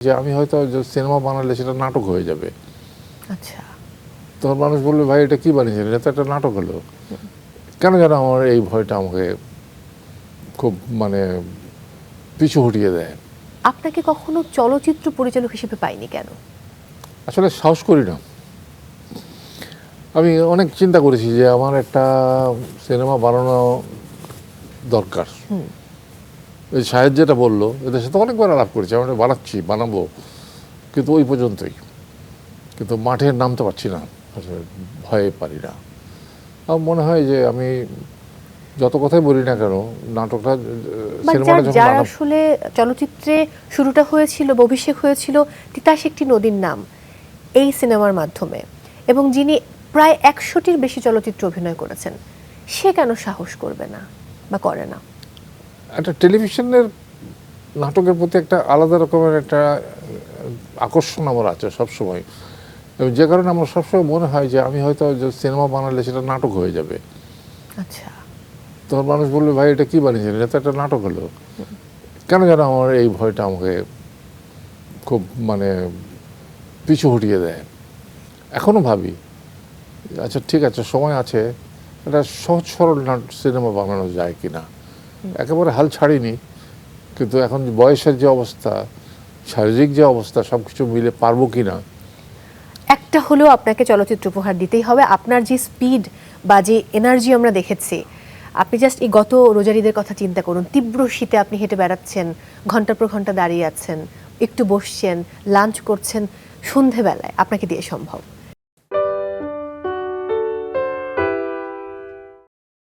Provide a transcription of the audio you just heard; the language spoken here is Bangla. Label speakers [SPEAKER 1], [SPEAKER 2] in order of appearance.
[SPEAKER 1] যে আমি হয়তো সিনেমা বানালে সেটা নাটক হয়ে যাবে।
[SPEAKER 2] আচ্ছা।
[SPEAKER 1] তখন মানুষ বলবে, ভাই এটা কি বানিয়েছেন, এটা তো একটা নাটক হলো। কেন যেন আমার এই ভয়টা আমাকে খুব পিছু হটিয়ে দেয়।
[SPEAKER 2] আপনাকে কখনো চলচ্চিত্র পরিচালক হিসেবে পাইনি কেন?
[SPEAKER 1] আসলে সাহস করি না। আমি অনেক চিন্তা করেছি যে আমার একটা সিনেমা বানানো দরকার। ওই সাহেব যেটা বললো, এদের সাথে অনেকবার আলাপ করেছি, আমি বানাচ্ছি, বানাবো, কিন্তু ওই পর্যন্তই। কিন্তু মাঠে নামতে পারছি না, আসলে ভয়ে পারি না। আমার মনে হয় যে আমি যত কথাই বলি না কেন, নাটকটা সিনেমাটা যখন
[SPEAKER 2] যার আসলে চলচ্চিত্রে শুরুটা হয়েছিল, অভিষেক হয়েছিল তিতাস একটি নদীর নাম এই সিনেমার মাধ্যমে, এবং যিনি প্রায় 100টির বেশি চলচ্চিত্র অভিনয় করেছেন, সে কেন সাহস করবে না বা করে না?
[SPEAKER 1] একটা টেলিভিশনের নাটকের প্রতি একটা আলাদা রকমের একটা আকর্ষণ আমার আছে সবসময়, এবং যে কারণে আমার সবসময় মনে হয় যে আমি হয়তো সিনেমা বানালে সেটা নাটক হয়ে যাবে।
[SPEAKER 2] আচ্ছা।
[SPEAKER 1] তখন মানুষ বলবে, ভাই এটা কি বানিয়েছেন, এটা তো একটা নাটক হলো। কেন যেন আমার এই ভয়টা আমাকে খুব পিছু হটিয়ে দেয়। এখনও ভাবি, আচ্ছা ঠিক আছে, সময় আছে, একটা সহজ সরল সিনেমা বানানো যায় কিনা। একেবারে হাল ছাড়িনি, কিন্তু এখন বয়সের যে অবস্থা, শারীরিক যে অবস্থা, সব কিছু মিলে পারবো কিনা।
[SPEAKER 2] একটা হলেও আপনাকে চলচ্চিত্র উপহার দিতেই হবে। আপনার যে স্পিড বা যে এনার্জি আমরা দেখেছি, আপনি জাস্ট এই গত রোজারিদের কথা চিন্তা করুন। তীব্র শীতে আপনি হেঁটে বেড়াচ্ছেন, ঘন্টার পর ঘন্টা দাঁড়িয়ে আছেন, একটু বসছেন, লাঞ্চ করছেন, সন্ধেবেলায় আপনাকে দিয়ে সম্ভব?